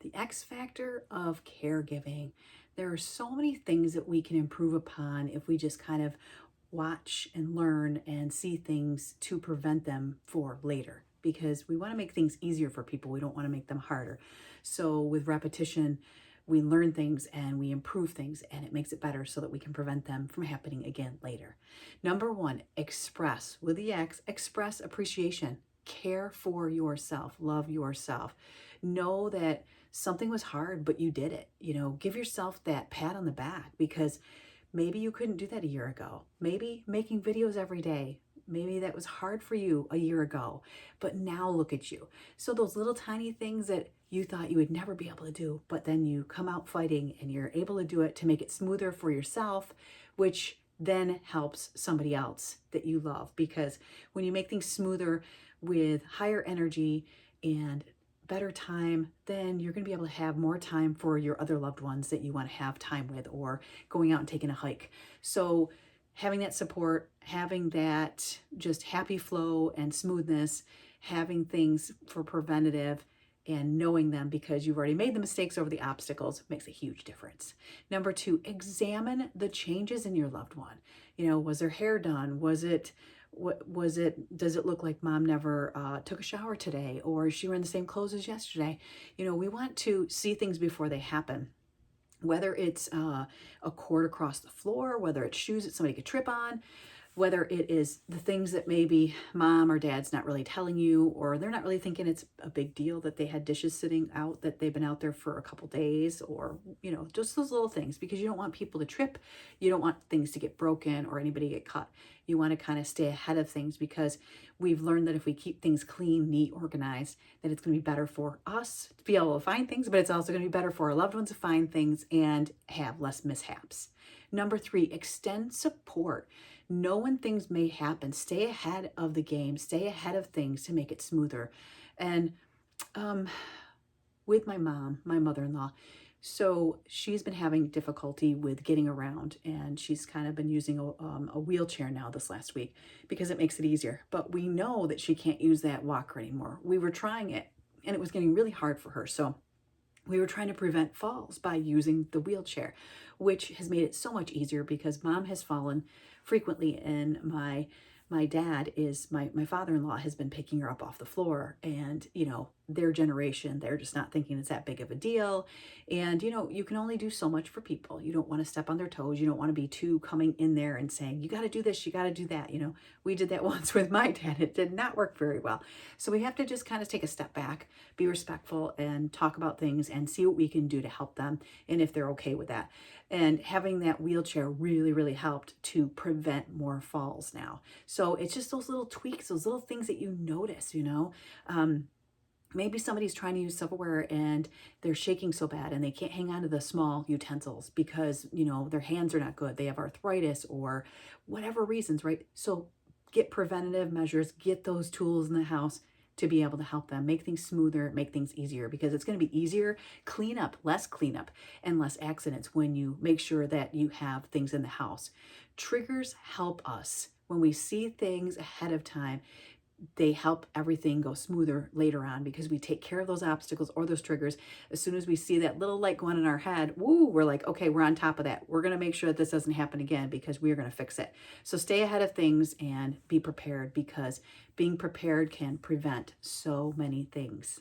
The X factor of caregiving. There are so many things that we can improve upon if we just kind of watch and learn and see things to prevent them for later, because we want to make things easier for people. We don't want to make them harder. So with repetition, we learn things and we improve things, and it makes it better so that we can prevent them from happening again later. Number one, express with the X, express appreciation. Care for yourself, love yourself. Know that something was hard, but you did it. Give yourself that pat on the back, because maybe you couldn't do that a year ago. Maybe making videos every day, maybe that was hard for you a year ago, but now look at you. So those little tiny things that you thought you would never be able to do, but then you come out fighting and you're able to do it to make it smoother for yourself, which then helps somebody else that you love. Because when you make things smoother with higher energy and better time, then you're going to be able to have more time for your other loved ones that you want to have time with, or going out and taking a hike. So having that support, having that just happy flow and smoothness, having things for preventative and knowing them because you've already made the mistakes over the obstacles makes a huge difference. Number two, examine the changes in your loved one. Was their hair done? Does it look like mom never took a shower today, or is she wearing the same clothes as yesterday? We want to see things before they happen, whether it's a cord across the floor, whether it's shoes that somebody could trip on, whether it is the things that maybe mom or dad's not really telling you, or they're not really thinking it's a big deal that they had dishes sitting out, that they've been out there for a couple days, or, just those little things, because you don't want people to trip. You don't want things to get broken or anybody to get cut. You want to kind of stay ahead of things, because we've learned that if we keep things clean, neat, organized, that it's going to be better for us to be able to find things, but it's also going to be better for our loved ones to find things and have less mishaps. Number three, extend support. Know when things may happen. Stay ahead of the game. Stay ahead of things to make it smoother. And with my mom, my mother-in-law, so she's been having difficulty with getting around, and she's kind of been using a wheelchair now this last week because it makes it easier. But we know that she can't use that walker anymore. We were trying it, and it was getting really hard for her. So we were trying to prevent falls by using the wheelchair, which has made it so much easier, because mom has fallen frequently, and my dad is my father-in-law has been picking her up off the floor, and their generation, they're just not thinking it's that big of a deal. And you can only do so much for people. You don't want to step on their toes. You don't want to be too coming in there and saying, you got to do this, you got to do that. We did that once with my dad. It did not work very well. So we have to just kind of take a step back, be respectful, and talk about things and see what we can do to help them, and if they're okay with that. And having that wheelchair really, really helped to prevent more falls now. So it's just those little tweaks, those little things that you notice. Maybe somebody's trying to use silverware and they're shaking so bad and they can't hang on to the small utensils because, their hands are not good. They have arthritis or whatever reasons, right? So get preventative measures, get those tools in the house to be able to help them make things smoother, make things easier, because it's going to be easier, less cleanup, and less accidents when you make sure that you have things in the house. Triggers help us. When we see things ahead of time, they help everything go smoother later on, because we take care of those obstacles or those triggers. As soon as we see that little light going in our head, we're like, okay, we're on top of that. We're going to make sure that this doesn't happen again, because we're going to fix it. So stay ahead of things and be prepared, because being prepared can prevent so many things.